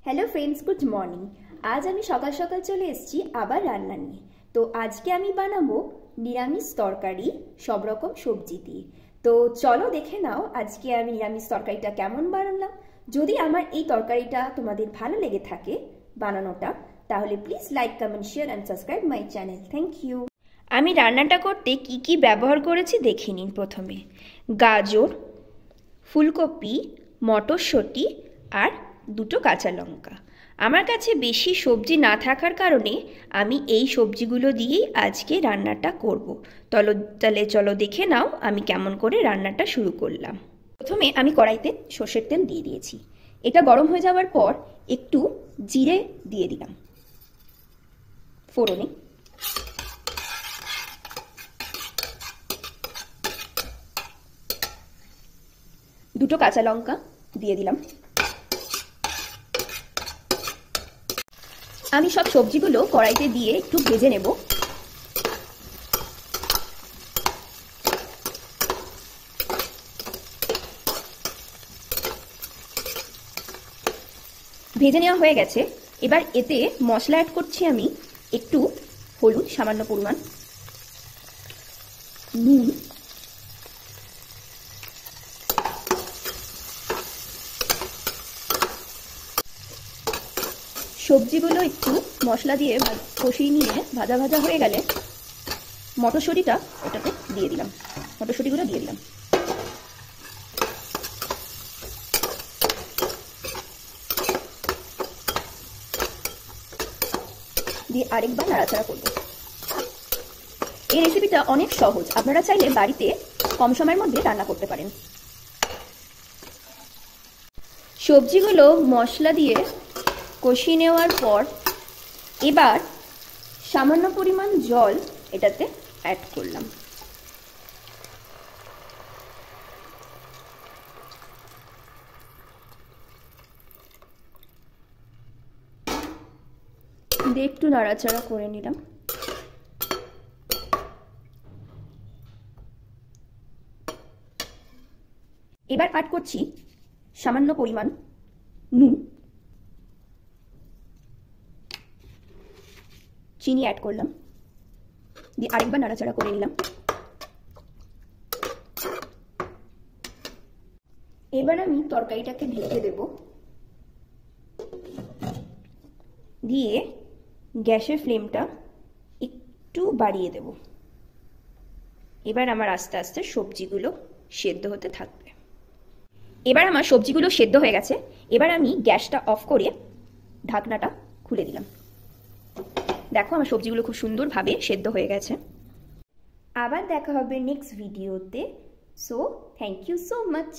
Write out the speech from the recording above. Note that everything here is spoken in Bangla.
Hello friends, good morning. आज আমি সকাল সকাল চলে এসেছি আবার রান্না নিয়ে। তো আজকে আমি বানাবো নিরামিষ তরকারি সব রকম সবজি দিয়ে। তো চলো দেখে নাও আজকে আমি নিরামিষ তরকারিটা কেমন বানালাম। যদি আমার এই তরকারিটা তোমাদের ভালো লেগে থাকে বানানোটা, তাহলে please like, comment, share and subscribe my channel. Thank you. আমি রান্নাটা করতে কি কি ব্যবহার করেছি দেখে নিন। প্রথমে গাজর, ফুলকপি, মটরশুঁটি আর দুটো কাঁচা লঙ্কা। আমার কাছে বেশি সবজি না থাকার কারণে আমি এই সবজিগুলো দিয়েই আজকে রান্নাটা করব। তাহলে চলো দেখে নাও আমি কেমন করে রান্নাটা শুরু করলাম। প্রথমে আমি কড়াইতে সর্ষের তেল দিয়ে দিয়েছি। এটা গরম হয়ে যাওয়ার পর একটু জিরে দিয়ে দিলাম ফোড়নে। দুটো কাঁচা লঙ্কা দিয়ে দিলাম। আমি সব সবজিগুলো কড়াইতে দিয়ে একটু ভেজে নেব। ভেজে নেওয়া হয়ে গেছে। এবার এতে মশলা অ্যাড করছি আমি। একটু হলুদ, সামান্য পরিমাণ নুন, সবজিগুলো একটু মশলা দিয়ে কষিয়ে নিয়ে ভাজা ভাজা হয়ে গেলে মটরশুঁটিটা ওটাতে দিয়ে দিলাম। মটরশুঁটিগুলো দিয়ে দিলাম। দিয়ে আরেকবার নাড়াচাড়া করব। এই রেসিপিটা অনেক সহজ, আপনারা চাইলে বাড়িতে কম সময়ের মধ্যে রান্না করতে পারেন। সবজিগুলো মশলা দিয়ে কষিয়ে নেওয়ার পর এবার সামান্য পরিমাণ জল এটাতে অ্যাড করলাম। দিয়ে একটু নাড়াচাড়া করে নিলাম। এবার অ্যাড করছি সামান্য পরিমাণ নুন, চিনি অ্যাড করলাম। দিয়ে আরেকবার নাড়াচাড়া করে নিলাম। এবার আমি তরকারিটাকে ঢেকে দেব। দিয়ে গ্যাসের ফ্লেমটা একটু বাড়িয়ে দেব। এবার আমার আস্তে আস্তে সবজিগুলো সেদ্ধ হতে থাকবে। এবার আমার সবজিগুলো সেদ্ধ হয়ে গেছে। এবার আমি গ্যাসটা অফ করে ঢাকনাটা খুলে দিলাম। দেখো আমার সবজিগুলো খুব সুন্দরভাবে সেদ্ধ হয়ে গেছে। আবার দেখা হবে নেক্সট ভিডিওতে। So thank you so much.